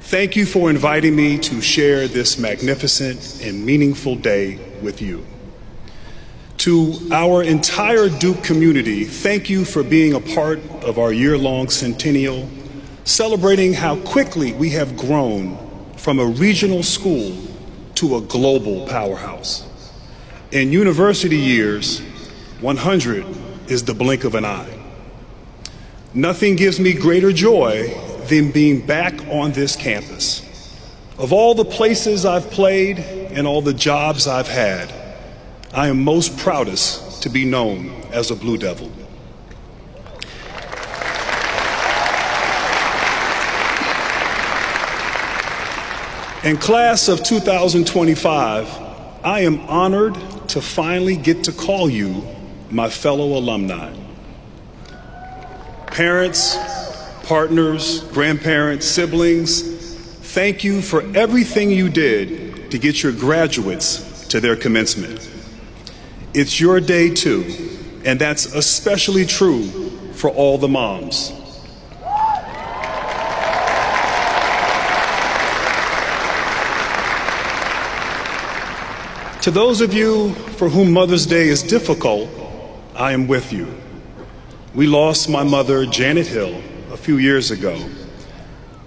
Thank you for inviting me to share this magnificent and meaningful day with you. To our entire Duke community, thank you for being a part of our year-long centennial, celebrating how quickly we have grown from a regional school to a global powerhouse. In university years, 100 is the blink of an eye. Nothing gives me greater joy than being back on this campus. Of all the places I've played and all the jobs I've had, I am most proudest to be known as a Blue Devil. In class of 2025, I am honored to finally get to call you my fellow alumni. Parents, partners, grandparents, siblings, thank you for everything you did to get your graduates to their commencement. It's your day too, and that's especially true for all the moms. To those of you for whom Mother's Day is difficult, I am with you. We lost my mother, Janet Hill, a few years ago,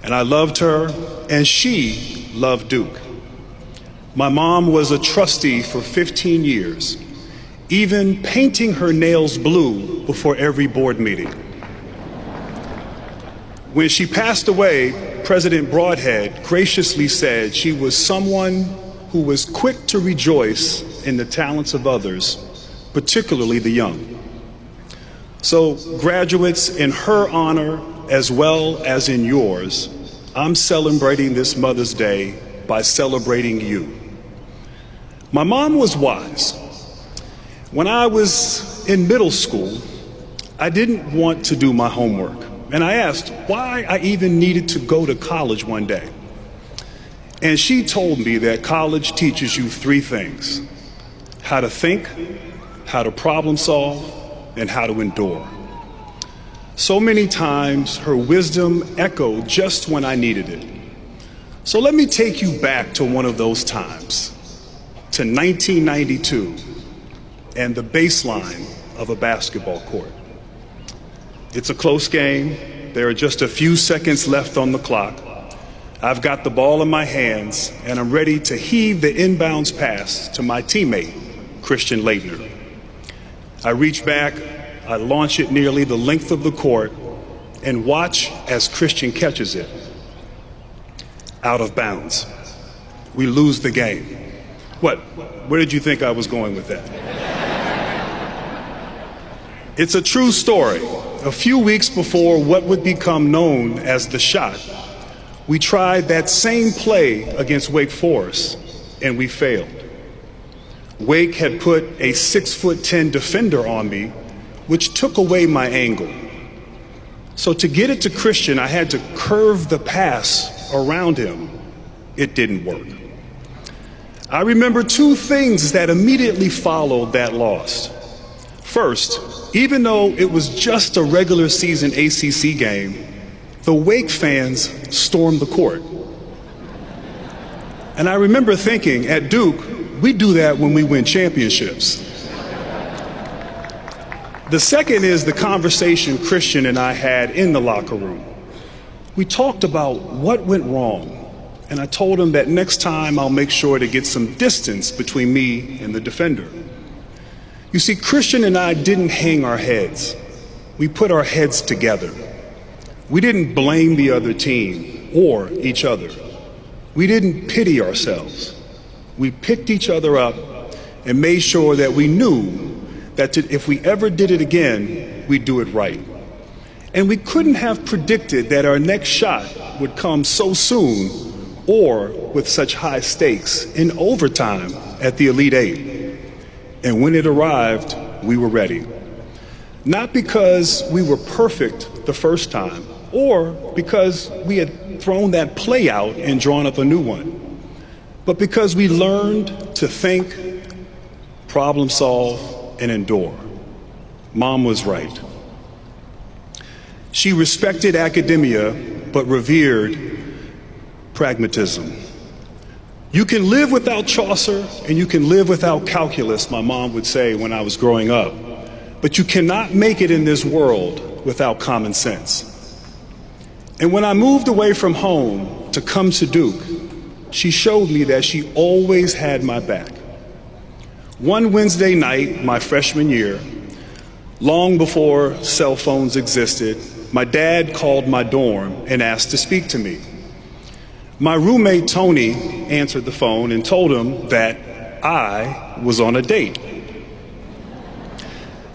and I loved her, and she loved Duke. My mom was a trustee for 15 years, even painting her nails blue before every board meeting. When she passed away, President Broadhead graciously said she was someone who was quick to rejoice in the talents of others, particularly the young. So, graduates, in her honor as well as in yours, I'm celebrating this Mother's Day by celebrating you. My mom was wise. When I was in middle school, I didn't want to do my homework, and I asked why I even needed to go to college one day. And she told me that college teaches you three things: how to think, how to problem solve, and how to endure. So many times her wisdom echoed just when I needed it. So let me take you back to one of those times, to 1992 and the baseline of a basketball court. It's a close game. There are just a few seconds left on the clock. I've got the ball in my hands, and I'm ready to heave the inbounds pass to my teammate, Christian Laettner. I reach back, I launch it nearly the length of the court, and watch as Christian catches it. Out of bounds. We lose the game. Where did you think I was going with that? It's a true story. A few weeks before what would become known as the shot, we tried that same play against Wake Forest, and we failed. Wake had put a 6'10" defender on me, which took away my angle. So to get it to Christian, I had to curve the pass around him. It didn't work. I remember two things that immediately followed that loss. First, even though it was just a regular season ACC game, the Wake fans stormed the court. And I remember thinking, at Duke, we do that when we win championships. The second is the conversation Christian and I had in the locker room. We talked about what went wrong, and I told him that next time I'll make sure to get some distance between me and the defender. You see, Christian and I didn't hang our heads. We put our heads together. We didn't blame the other team or each other. We didn't pity ourselves. We picked each other up and made sure that we knew that if we ever did it again, we'd do it right. And we couldn't have predicted that our next shot would come so soon or with such high stakes in overtime at the Elite Eight. And when it arrived, we were ready. Not because we were perfect the first time or because we had thrown that play out and drawn up a new one, but because we learned to think, problem solve, and endure. Mom was right. She respected academia, but revered pragmatism. You can live without Chaucer and you can live without calculus, my mom would say when I was growing up, but you cannot make it in this world without common sense. And when I moved away from home to come to Duke, she showed me that she always had my back. One Wednesday night, my freshman year, long before cell phones existed, my dad called my dorm and asked to speak to me. My roommate, Tony, answered the phone and told him that I was on a date.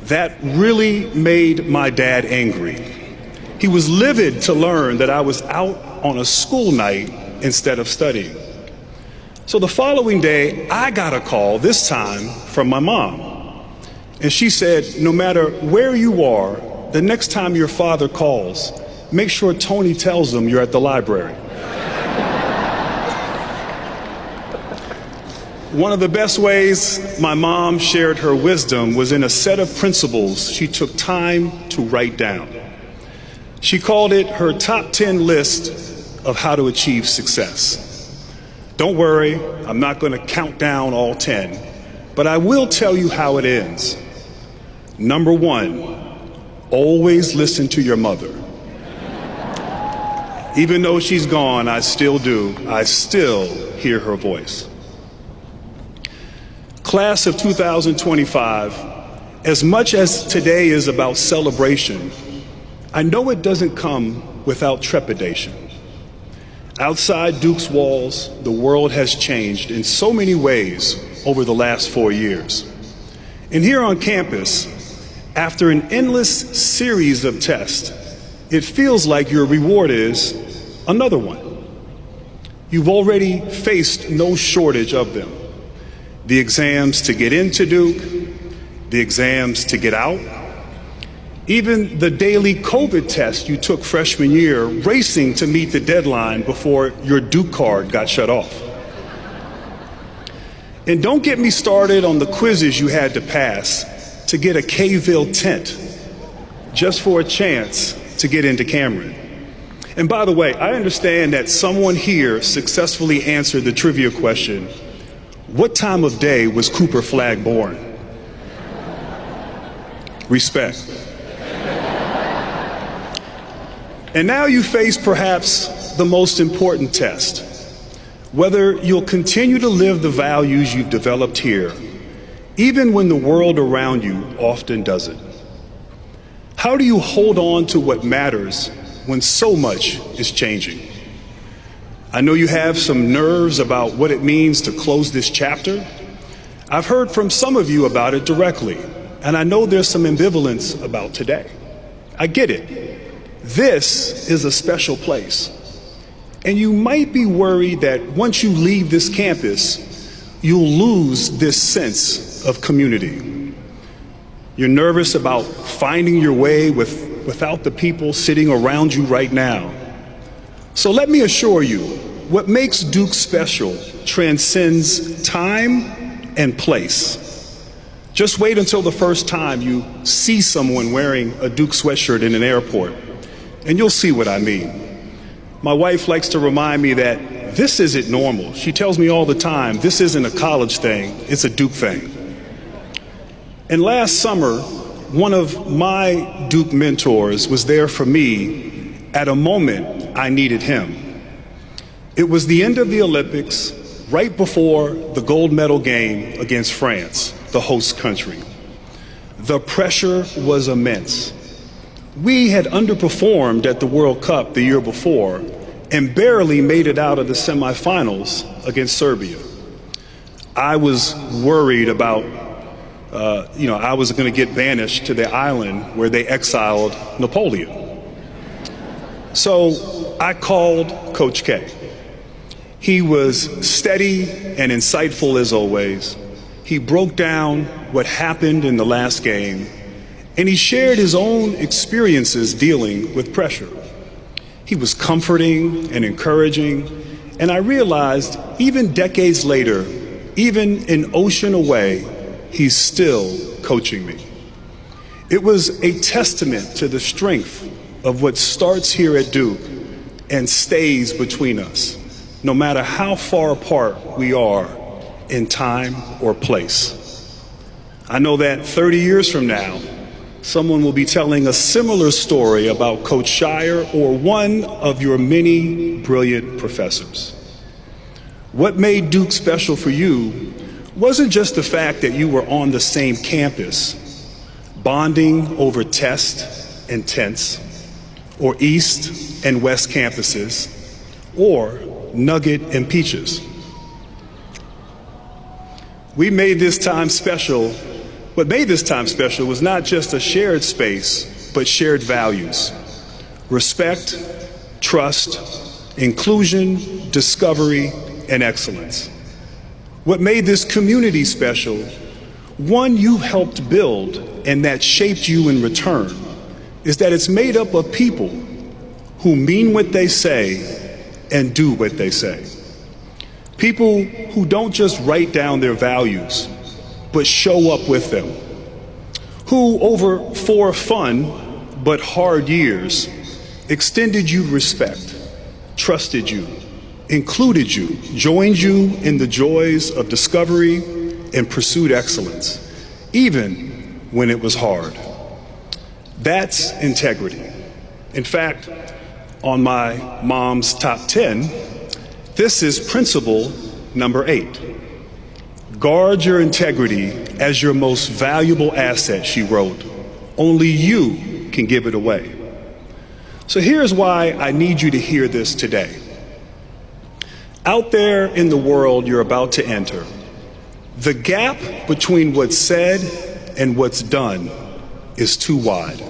That really made my dad angry. He was livid to learn that I was out on a school night instead of studying. So the following day, I got a call, this time from my mom. And she said, no matter where you are, the next time your father calls, make sure Tony tells him you're at the library. One of the best ways my mom shared her wisdom was in a set of principles she took time to write down. She called it her top 10 list of how to achieve success. Don't worry, I'm not going to count down all 10, but I will tell you how it ends. Number 1, always listen to your mother. Even though she's gone, I still do. I still hear her voice. Class of 2025, as much as today is about celebration, I know it doesn't come without trepidation. Outside Duke's walls, the world has changed in so many ways over the last 4 years. And here on campus, after an endless series of tests, it feels like your reward is another one. You've already faced no shortage of them. The exams to get into Duke, the exams to get out, even the daily COVID test you took freshman year, racing to meet the deadline before your Duke card got shut off. And don't get me started on the quizzes you had to pass to get a K-ville tent just for a chance to get into Cameron. And by the way, I understand that someone here successfully answered the trivia question, what time of day was Cooper Flagg born? Respect. And now you face perhaps the most important test, whether you'll continue to live the values you've developed here, even when the world around you often doesn't. How do you hold on to what matters when so much is changing? I know you have some nerves about what it means to close this chapter. I've heard from some of you about it directly, and I know there's some ambivalence about today. I get it. This is a special place. And you might be worried that once you leave this campus, you'll lose this sense of community. You're nervous about finding your way without the people sitting around you right now. So let me assure you, what makes Duke special transcends time and place. Just wait until the first time you see someone wearing a Duke sweatshirt in an airport, and you'll see what I mean. My wife likes to remind me that this isn't normal. She tells me all the time, this isn't a college thing, it's a Duke thing. And last summer, one of my Duke mentors was there for me at a moment I needed him. It was the end of the Olympics, right before the gold medal game against France, the host country. The pressure was immense. We had underperformed at the World Cup the year before and barely made it out of the semifinals against Serbia. I was worried about, I was going to get banished to the island where they exiled Napoleon. So I called Coach K. He was steady and insightful as always. He broke down what happened in the last game, and he shared his own experiences dealing with pressure. He was comforting and encouraging, and I realized even decades later, even an ocean away, he's still coaching me. It was a testament to the strength of what starts here at Duke and stays between us. no matter how far apart we are in time or place. I know that 30 years from now, someone will be telling a similar story about Coach Shire or one of your many brilliant professors. What made Duke special for you wasn't just the fact that you were on the same campus, bonding over tests and tents, or East and West campuses, or Nugget and Peaches. What made this time special was not just a shared space, but shared values: respect, trust, inclusion, discovery, and excellence. What made this community special, one you helped build and that shaped you in return, is that it's made up of people who mean what they say and do what they say. People who don't just write down their values, but show up with them. Who, over 4 fun but hard years, extended you respect, trusted you, included you, joined you in the joys of discovery and pursued excellence, even when it was hard. That's integrity. In fact, on my mom's top 10, this is principle number 8. Guard your integrity as your most valuable asset, she wrote. Only you can give it away. So here's why I need you to hear this today. Out there in the world you're about to enter, the gap between what's said and what's done is too wide.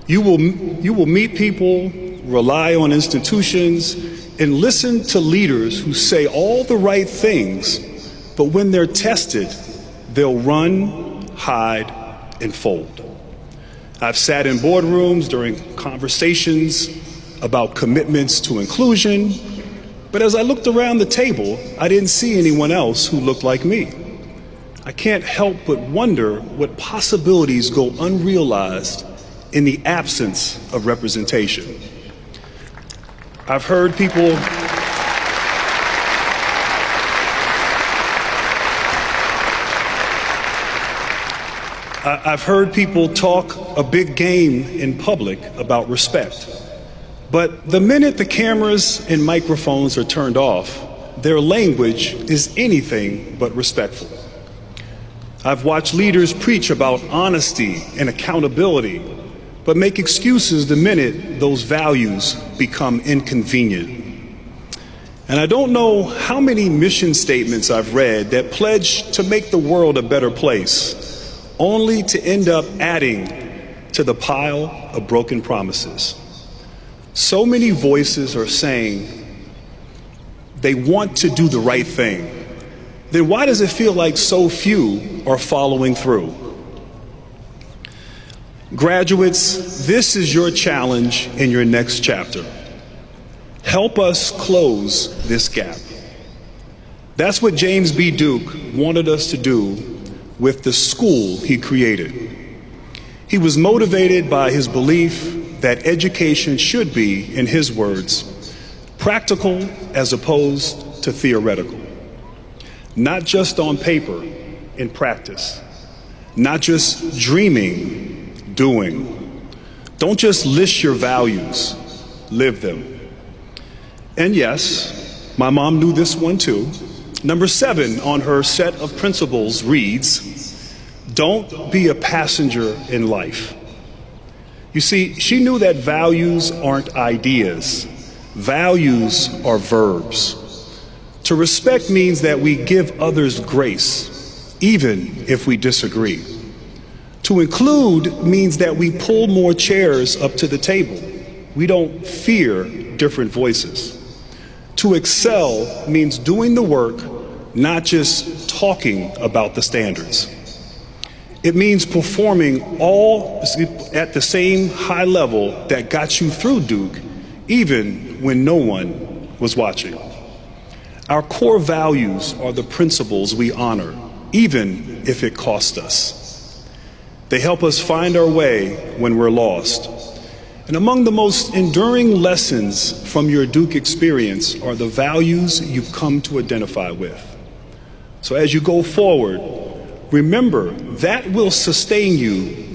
You will meet people, rely on institutions, and listen to leaders who say all the right things, but when they're tested, they'll run, hide, and fold. I've sat in boardrooms during conversations about commitments to inclusion, but as I looked around the table, I didn't see anyone else who looked like me. I can't help but wonder what possibilities go unrealized in the absence of representation. I've heard people talk a big game in public about respect. But the minute the cameras and microphones are turned off, their language is anything but respectful. I've watched leaders preach about honesty and accountability, but make excuses the minute those values become inconvenient. And I don't know how many mission statements I've read that pledge to make the world a better place, only to end up adding to the pile of broken promises. So many voices are saying they want to do the right thing. Then why does it feel like so few are following through? Graduates, this is your challenge in your next chapter. Help us close this gap. That's what James B. Duke wanted us to do with the school he created. He was motivated by his belief that education should be, in his words, practical as opposed to theoretical. Not just on paper, in practice. Not just dreaming, doing. Don't just list your values, live them. And yes, my mom knew this one too. Number 7 on her set of principles reads, don't be a passenger in life. You see, she knew that values aren't ideas. Values are verbs. To respect means that we give others grace, even if we disagree. To include means that we pull more chairs up to the table. We don't fear different voices. To excel means doing the work, not just talking about the standards. It means performing all at the same high level that got you through Duke, even when no one was watching. Our core values are the principles we honor, even if it costs us. They help us find our way when we're lost. And among the most enduring lessons from your Duke experience are the values you've come to identify with. So as you go forward, remember that will sustain you.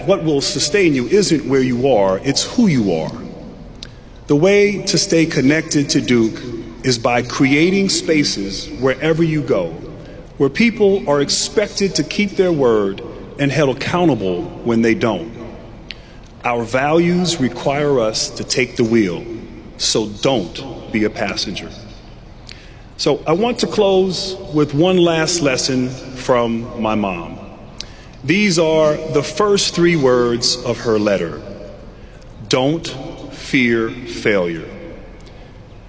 What will sustain you isn't where you are, it's who you are. The way to stay connected to Duke is by creating spaces wherever you go, where people are expected to keep their word and held accountable when they don't. Our values require us to take the wheel, so don't be a passenger. So I want to close with one last lesson from my mom. These are the first 3 words of her letter. Don't fear failure.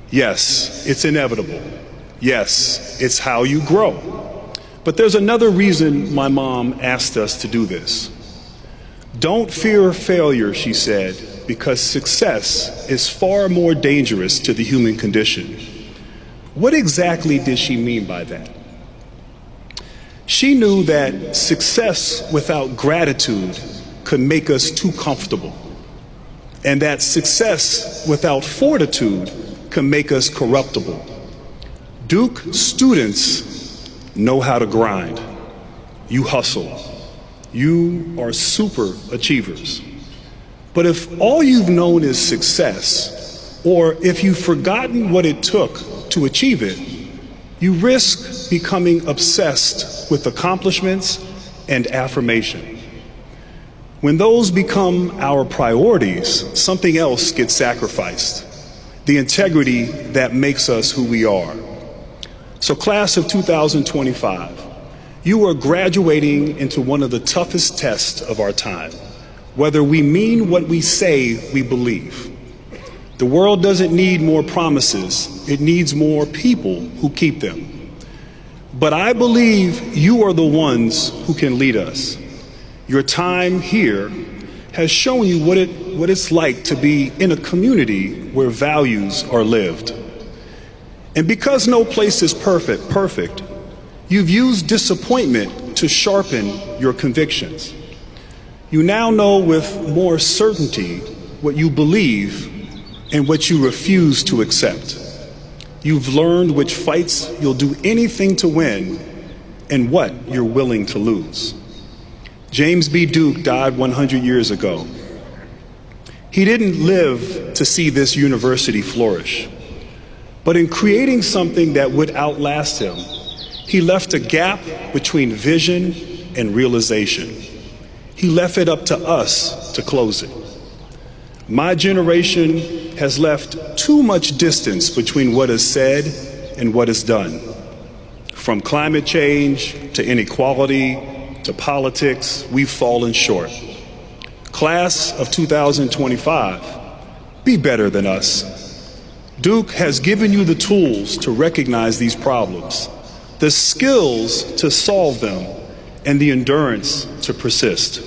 Yes, it's inevitable. Yes, it's how you grow. But there's another reason my mom asked us to do this. Don't fear failure, she said, because success is far more dangerous to the human condition. What exactly did she mean by that? She knew that success without gratitude could make us too comfortable, and that success without fortitude can make us corruptible. Duke students know how to grind. You hustle. You are super achievers. But if all you've known is success, or if you've forgotten what it took to achieve it, you risk becoming obsessed with accomplishments and affirmation. When those become our priorities, something else gets sacrificed, the integrity that makes us who we are. So class of 2025, you are graduating into one of the toughest tests of our time, whether we mean what we say we believe. The world doesn't need more promises, it needs more people who keep them. But I believe you are the ones who can lead us. Your time here has shown you what it's like to be in a community where values are lived. And because no place is perfect, you've used disappointment to sharpen your convictions. You now know with more certainty what you believe and what you refuse to accept. You've learned which fights you'll do anything to win and what you're willing to lose. James B. Duke died 100 years ago. He didn't live to see this university flourish, but in creating something that would outlast him, he left a gap between vision and realization. He left it up to us to close it. My generation has left too much distance between what is said and what is done. From climate change to inequality to politics, we've fallen short. Class of 2025, be better than us. Duke has given you the tools to recognize these problems, the skills to solve them, and the endurance to persist.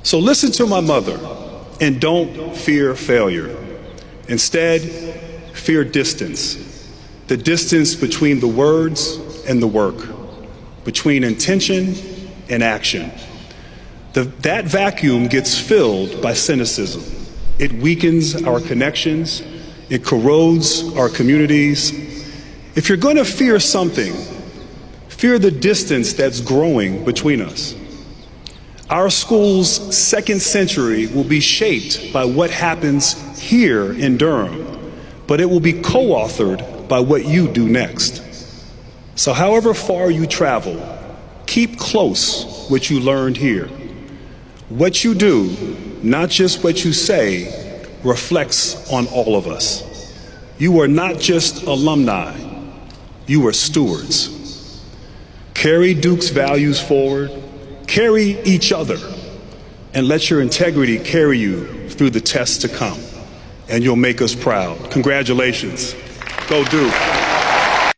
So listen to my mother and don't fear failure. Instead, fear distance, the distance between the words and the work, between intention and action. That vacuum gets filled by cynicism. It weakens our connections. It corrodes our communities. If you're going to fear something, fear the distance that's growing between us. Our school's second century will be shaped by what happens here in Durham, but it will be co-authored by what you do next. So however far you travel, keep close what you learned here. What you do, not just what you say, reflects on all of us. You are not just alumni, you are stewards. Carry Duke's values forward, carry each other, and let your integrity carry you through the tests to come. And you'll make us proud. Congratulations. Go Duke.